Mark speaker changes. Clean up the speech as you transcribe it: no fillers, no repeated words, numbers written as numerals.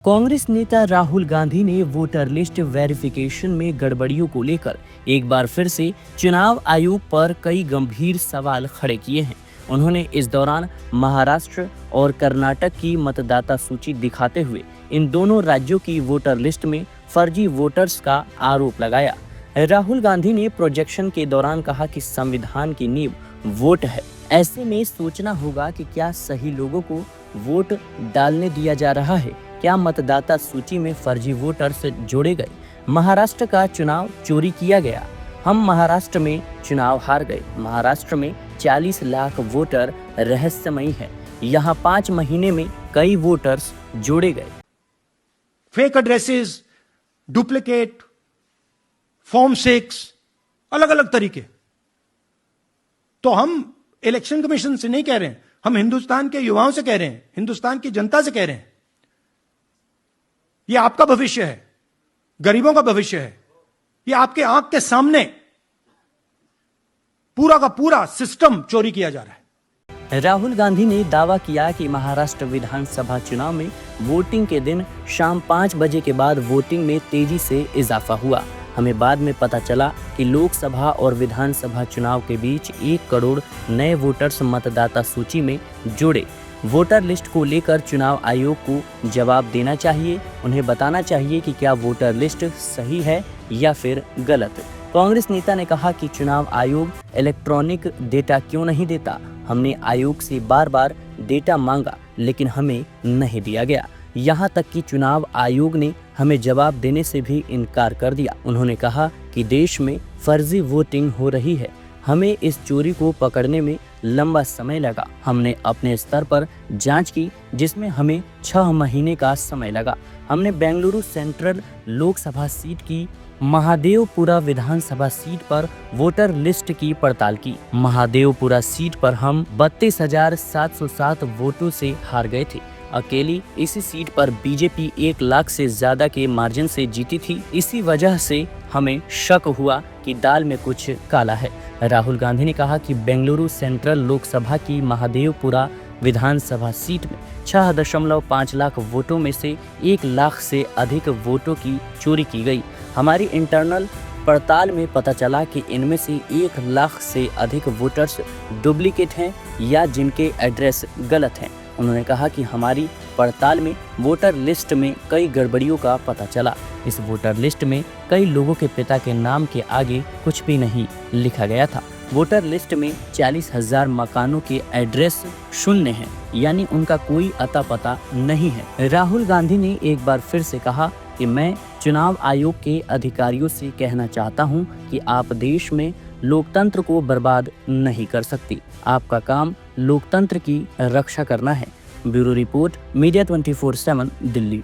Speaker 1: कांग्रेस नेता राहुल गांधी ने voter list verification में गड़बड़ियों को लेकर एक बार फिर से चुनाव आयोग पर कई गंभीर सवाल खड़े किए हैं। उन्होंने इस दौरान महाराष्ट्र और कर्नाटक की मतदाता सूची दिखाते हुए इन दोनों राज्यों की वोटर लिस्ट में फर्जी वोटर्स का आरोप लगाया। राहुल गांधी ने प्रोजेक्शन के दौरान कहा कि संविधान की नींव वोट है, ऐसे में सोचना होगा कि क्या सही लोगों को वोट डालने दिया जा रहा है, क्या मतदाता सूची में फर्जी वोटर्स जोड़े गए। महाराष्ट्र का चुनाव चोरी किया गया, हम महाराष्ट्र में चुनाव हार गए। महाराष्ट्र में 40 लाख वोटर रहस्यमयी है, यहाँ 5 महीने में कई वोटर्स जोड़े गए।
Speaker 2: फेक एड्रेसेस, डुप्लीकेट, फॉर्म 6, अलग अलग तरीके। तो हम इलेक्शन कमीशन से नहीं कह रहे हैं, हम हिंदुस्तान के युवाओं से कह रहे हैं, हिंदुस्तान की जनता से कह रहे हैं, यह आपका भविष्य है, गरीबों का भविष्य है। यह आपके आंख के सामने पूरा का पूरा सिस्टम चोरी किया जा रहा है।
Speaker 1: राहुल गांधी ने दावा किया कि महाराष्ट्र विधानसभा चुनाव में वोटिंग के दिन शाम 5 बजे के बाद वोटिंग में तेजी से इजाफा हुआ। हमें बाद में पता चला कि लोकसभा और विधानसभा चुनाव के बीच 1 करोड़ नए वोटर्स मतदाता सूची में जोड़े। वोटर लिस्ट को लेकर चुनाव आयोग को जवाब देना चाहिए, उन्हें बताना चाहिए कि क्या वोटर लिस्ट सही है या फिर गलत। कांग्रेस नेता ने कहा कि चुनाव आयोग इलेक्ट्रॉनिक डेटा क्यों नहीं देता। हमने आयोग से बार बार डेटा मांगा लेकिन हमें नहीं दिया गया। यहाँ तक कि चुनाव आयोग ने हमें जवाब देने से भी इनकार कर दिया। उन्होंने कहा कि देश में फर्जी वोटिंग हो रही है, हमें इस चोरी को पकड़ने में लंबा समय लगा। हमने अपने स्तर पर जांच की जिसमें हमें 6 महीने का समय लगा। हमने बेंगलुरु सेंट्रल लोकसभा सीट की महादेवपुरा विधानसभा सीट पर वोटर लिस्ट की पड़ताल की। महादेवपुरा सीट पर हम 32,707 वोटों से हार गए थे। अकेली इसी सीट पर बीजेपी 1 लाख से ज्यादा के मार्जिन से जीती थी। इसी वजह से हमें शक हुआ कि दाल में कुछ काला है। राहुल गांधी ने कहा कि बेंगलुरु सेंट्रल लोकसभा की महादेवपुरा विधानसभा सीट में 6.5 लाख वोटों में से 1 लाख से अधिक वोटों की चोरी की गई। हमारी इंटरनल पड़ताल में पता चला कि इनमें से 1 लाख से अधिक वोटर्स डुप्लीकेट हैं या जिनके एड्रेस गलत हैं। उन्होंने कहा कि हमारी पड़ताल में वोटर लिस्ट में कई गड़बड़ियों का पता चला। इस वोटर लिस्ट में कई लोगों के पिता के नाम के आगे कुछ भी नहीं लिखा गया था। वोटर लिस्ट में 40,000 मकानों के एड्रेस शून्य हैं, यानी उनका कोई अता पता नहीं है। राहुल गांधी ने एक बार फिर से कहा कि मैं चुनाव आयोग के अधिकारियों से कहना चाहता हूं कि आप देश में लोकतंत्र को बर्बाद नहीं कर सकती। आपका काम लोकतंत्र की रक्षा करना है। Bureau report, media 24/7, Delhi.